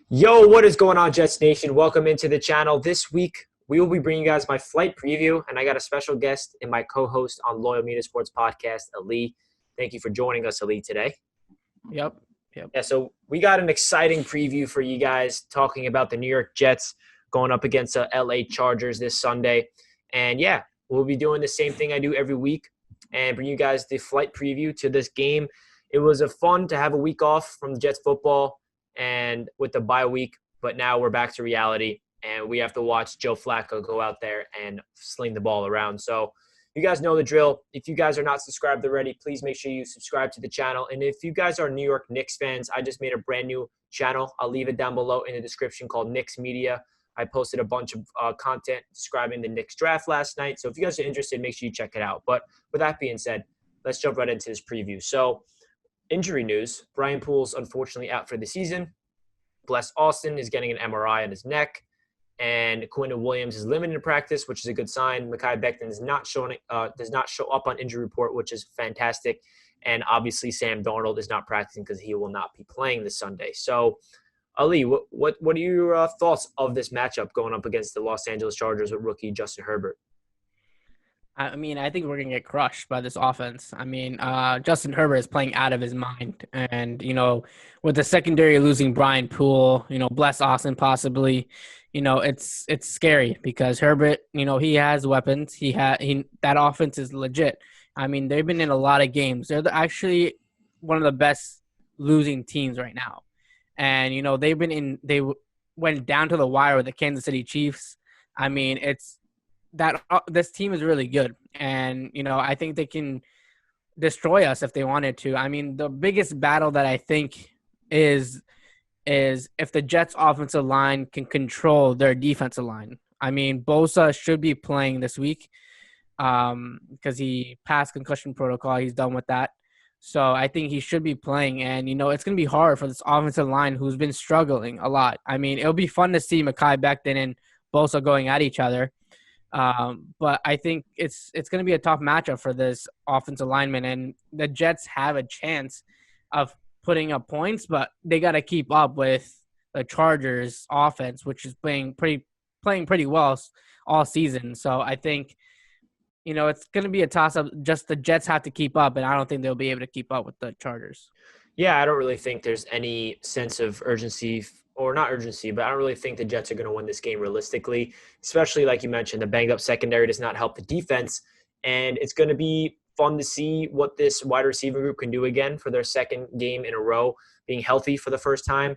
Yo, what is going on, Jets Nation? Welcome into the channel. This week, we will be bringing you guys my flight preview, and I got a special guest and my co-host on Loyal Media Sports Podcast, Ali. Thank you for joining us, Ali, today. Yep. Yep. Yeah, so we got an exciting preview for you guys talking about the New York Jets going up against the LA Chargers this Sunday. And yeah, we'll be doing the same thing I do every week and bring you guys the flight preview to this game. It was a fun to have a week off from the Jets football and with the bye week, but now we're back to reality and we have to watch Joe Flacco go out there and sling the ball around. So you guys know the drill. If you guys are not subscribed already, please make sure you subscribe to the channel. And if you guys are New York Knicks fans, I just made a brand new channel. I'll leave it down below in the description called Knicks Media. I posted a bunch of content describing the Knicks draft last night. So if you guys are interested, make sure you check it out. But with that being said, let's jump right into this preview. So injury news, Brian Poole's unfortunately out for the season. Bless Austin is getting an MRI on his neck. And Quinn Williams is limited in practice, which is a good sign. Mekhi Becton is does not show up on injury report, which is fantastic. And obviously Sam Darnold is not practicing because he will not be playing this Sunday. So, Ali, what are your thoughts of this matchup going up against the Los Angeles Chargers with rookie Justin Herbert? I mean, I think we're going to get crushed by this offense. I mean, Justin Herbert is playing out of his mind. And, with the secondary losing Brian Poole, bless Austin possibly, it's scary because Herbert, he has weapons. That offense is legit. I mean, they've been in a lot of games. They're actually one of the best losing teams right now. And, they went down to the wire with the Kansas City Chiefs. I mean, this team is really good. And, I think they can destroy us if they wanted to. I mean, the biggest battle that I think is if the Jets offensive line can control their defensive line. I mean, Bosa should be playing this week because he passed concussion protocol. He's done with that. So I think he should be playing. And, it's going to be hard for this offensive line who's been struggling a lot. I mean, it'll be fun to see Mekhi Becton and Bosa going at each other. But I think it's going to be a tough matchup for this offensive lineman. And the Jets have a chance of putting up points, but they got to keep up with the Chargers offense, which is playing pretty well all season. So I think, it's going to be a toss-up. Just the Jets have to keep up, and I don't think they'll be able to keep up with the Chargers. Yeah, I don't really think there's any sense of urgency or not urgency, but I don't really think the Jets are going to win this game realistically, especially like you mentioned, the banged up secondary does not help the defense. And it's going to be fun to see what this wide receiver group can do again for their second game in a row, being healthy for the first time.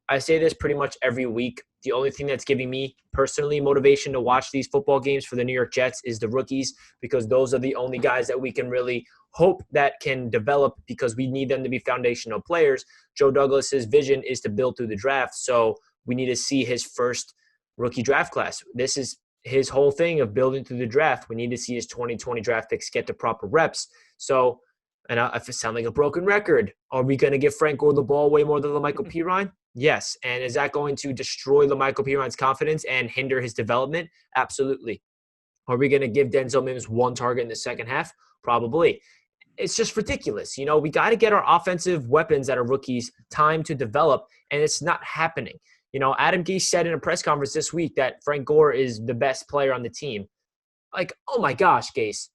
I say this pretty much every week. The only thing that's giving me personally motivation to watch these football games for the New York Jets is the rookies, because those are the only guys that we can really hope that can develop, because we need them to be foundational players. Joe Douglas's vision is to build through the draft, so we need to see his first rookie draft class. This is his whole thing of building through the draft. We need to see his 2020 draft picks get the proper reps. So, and if it sounds like a broken record, are we going to give Frank Gore the ball way more than LaMichael Pirine? Yes. And is that going to destroy LaMichael Pirine's confidence and hinder his development? Absolutely. Are we going to give Denzel Mims one target in the second half? Probably. It's just ridiculous. We got to get our offensive weapons that are rookies time to develop, and it's not happening. Adam Gase said in a press conference this week that Frank Gore is the best player on the team. Like, oh my gosh, Gase,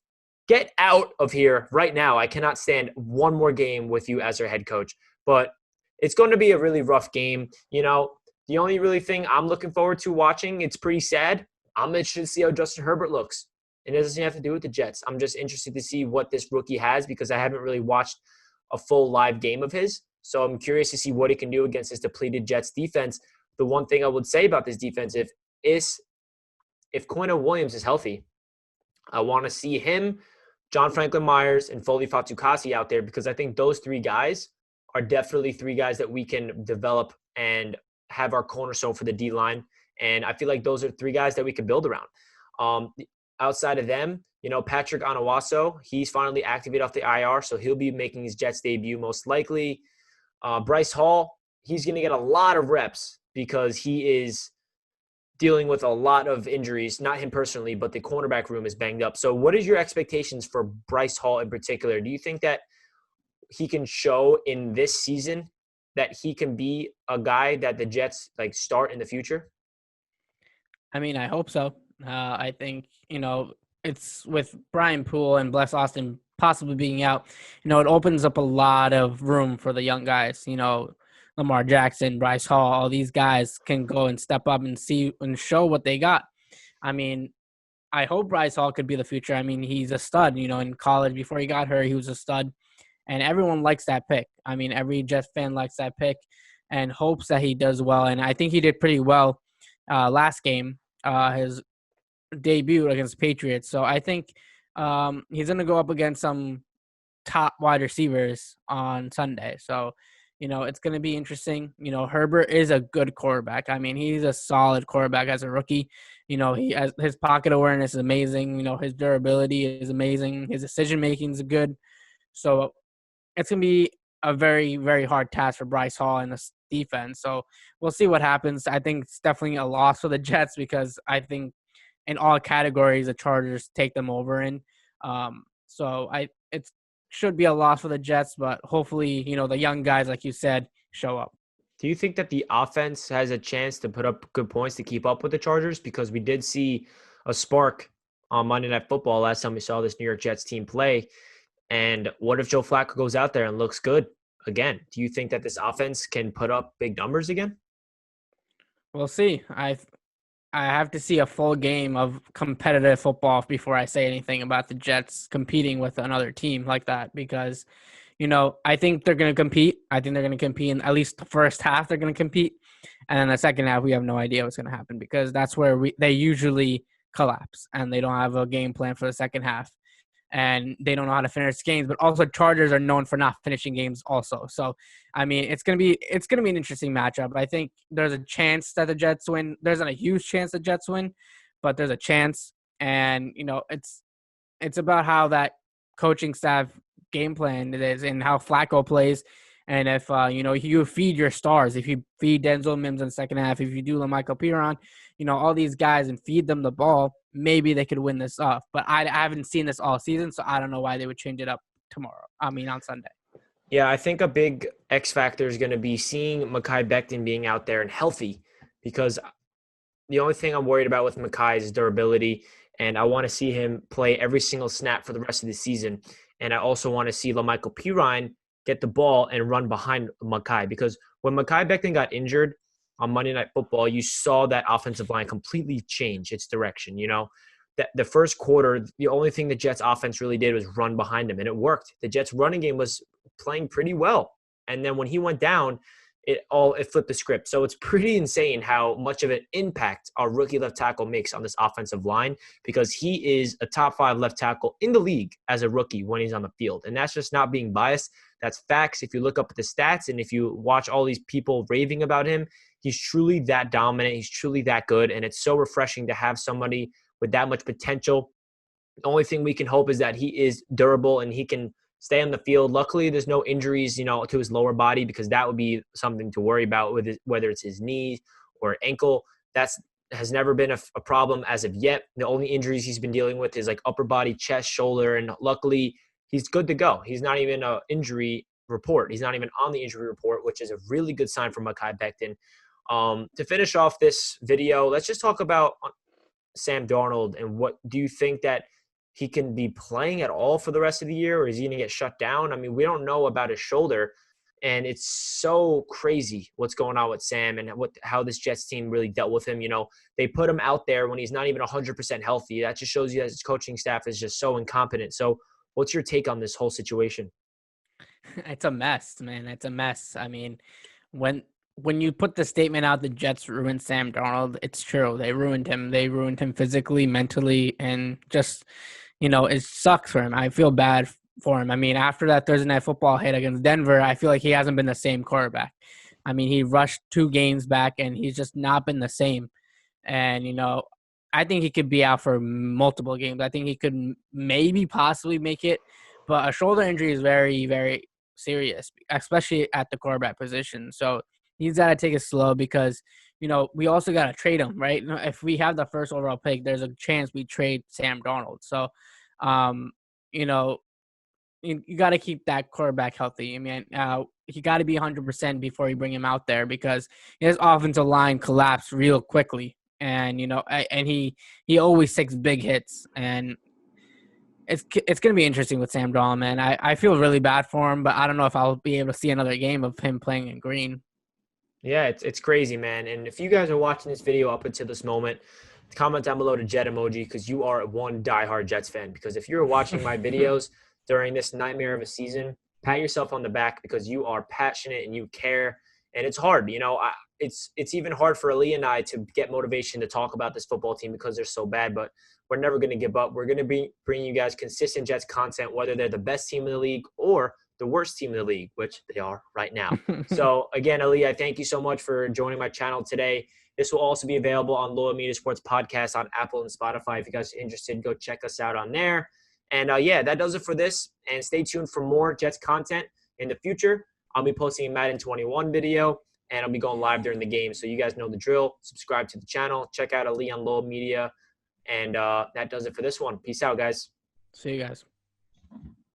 get out of here right now. I cannot stand one more game with you as our head coach. But it's going to be a really rough game. The only really thing I'm looking forward to watching, it's pretty sad. I'm interested to see how Justin Herbert looks. And it doesn't have to do with the Jets. I'm just interested to see what this rookie has, because I haven't really watched a full live game of his. So I'm curious to see what he can do against this depleted Jets defense. The one thing I would say about this defense is if Quinn Williams is healthy, I want to see him, John Franklin Myers, and Foley Fatukasi out there, because I think those three guys are definitely three guys that we can develop and have our cornerstone for the D-line. And I feel like those are three guys that we can build around. Outside of them, Patrick Onuasu, he's finally activated off the IR, so he'll be making his Jets debut most likely. Bryce Hall, he's going to get a lot of reps because he is dealing with a lot of injuries, not him personally, but the cornerback room is banged up. So what is your expectations for Bryce Hall in particular? Do you think that he can show in this season that he can be a guy that the Jets like start in the future? I mean, I hope so. I think, it's with Brian Poole and Bless Austin possibly being out, it opens up a lot of room for the young guys. Lamar Jackson, Bryce Hall, all these guys can go and step up and see and show what they got. I mean, I hope Bryce Hall could be the future. I mean, he's a stud. In college before he got hurt, he was a stud, and everyone likes that pick. I mean, every Jets fan likes that pick and hopes that he does well. And I think he did pretty well last game, his debut against Patriots. So I think he's going to go up against some top wide receivers on Sunday. So, it's going to be interesting. Herbert is a good quarterback. I mean, he's a solid quarterback as a rookie. He has his pocket awareness is amazing. His durability is amazing. His decision making is good. So it's going to be a very, very hard task for Bryce Hall and the defense. So we'll see what happens. I think it's definitely a loss for the Jets because I think in all categories the Chargers take them over in. It should be a loss for the Jets, but hopefully, the young guys, like you said, show up. Do you think that the offense has a chance to put up good points to keep up with the Chargers? Because we did see a spark on Monday Night Football last time we saw this New York Jets team play. And what if Joe Flacco goes out there and looks good again? Do you think that this offense can put up big numbers again? We'll see. I have to see a full game of competitive football before I say anything about the Jets competing with another team like that because, I think they're going to compete. I think they're going to compete in at least the first half. They're going to compete. And then the second half, we have no idea what's going to happen because that's where they usually collapse and they don't have a game plan for the second half. And they don't know how to finish games, but also Chargers are known for not finishing games also. So, I mean, it's gonna be an interesting matchup. I think there's a chance that the Jets win. There's not a huge chance the Jets win, but there's a chance. And it's about how that coaching staff game plan it is and how Flacco plays. And if you feed your stars, if you feed Denzel Mims in the second half, if you do LaMichael Piron, all these guys and feed them the ball, maybe they could win this off. But I haven't seen this all season, so I don't know why they would change it up on Sunday. Yeah, I think a big X factor is going to be seeing Mekhi Becton being out there and healthy because the only thing I'm worried about with Mekhi is durability, and I want to see him play every single snap for the rest of the season. And I also want to see LaMichael Pirine get the ball and run behind Mekhi because when Mekhi Becton got injured on Monday Night Football, you saw that offensive line completely change its direction. That the first quarter, the only thing the Jets offense really did was run behind him, and it worked. The Jets running game was playing pretty well. And then when he went down, it flipped the script. So it's pretty insane how much of an impact our rookie left tackle makes on this offensive line because he is a top 5 left tackle in the league as a rookie when he's on the field. And that's just not being biased. That's facts. If you look up at the stats and if you watch all these people raving about him, he's truly that dominant. He's truly that good. And it's so refreshing to have somebody with that much potential. The only thing we can hope is that he is durable and he can stay on the field. Luckily, there's no injuries, to his lower body because that would be something to worry about with whether it's his knee or ankle. Has never been a problem as of yet. The only injuries he's been dealing with is like upper body, chest, shoulder, and luckily he's good to go. He's not even an injury report. He's not even on the injury report, which is a really good sign for Mekhi Becton. To finish off this video, let's just talk about Sam Darnold and what do you think that he can be playing at all for the rest of the year, or is he going to get shut down? I mean, we don't know about his shoulder, and it's so crazy what's going on with Sam and how this Jets team really dealt with him. They put him out there when he's not even 100% healthy. That just shows you that his coaching staff is just so incompetent. So what's your take on this whole situation? It's a mess, man. It's a mess. I mean, when you put the statement out, the Jets ruined Sam Darnold, it's true. They ruined him. They ruined him physically, mentally, and just, it sucks for him. I feel bad for him. I mean, after that Thursday Night Football hit against Denver, I feel like he hasn't been the same quarterback. I mean, he rushed 2 games back, and he's just not been the same. And, I think he could be out for multiple games. I think he could maybe possibly make it. But a shoulder injury is very, very serious, especially at the quarterback position. So he's got to take it slow because, we also got to trade him, right? If we have the first overall pick, there's a chance we trade Sam Darnold. So, you got to keep that quarterback healthy. I mean, he got to be 100% before you bring him out there because his offensive line collapsed real quickly, and and he always takes big hits, and it's gonna be interesting with Sam Darnold, man. I feel really bad for him, but I don't know if I'll be able to see another game of him playing in green. Yeah, it's crazy, man. And if you guys are watching this video up until this moment, comment down below the Jet emoji because you are one diehard Jets fan. Because if you're watching my videos during this nightmare of a season, pat yourself on the back because you are passionate and you care. And it's hard, it's even hard for Ali and I to get motivation to talk about this football team because they're so bad. But we're never going to give up. We're going to be bringing you guys consistent Jets content, whether they're the best team in the league or the worst team in the league, which they are right now. So again, Ali, I thank you so much for joining my channel today. This will also be available on Loyal Media Sports Podcast on Apple and Spotify. If you guys are interested, go check us out on there. And yeah, that does it for this. And stay tuned for more Jets content in the future. I'll be posting a Madden 21 video, and I'll be going live during the game. So you guys know the drill. Subscribe to the channel. Check out Ali on Loyal Media. And that does it for this one. Peace out, guys. See you guys.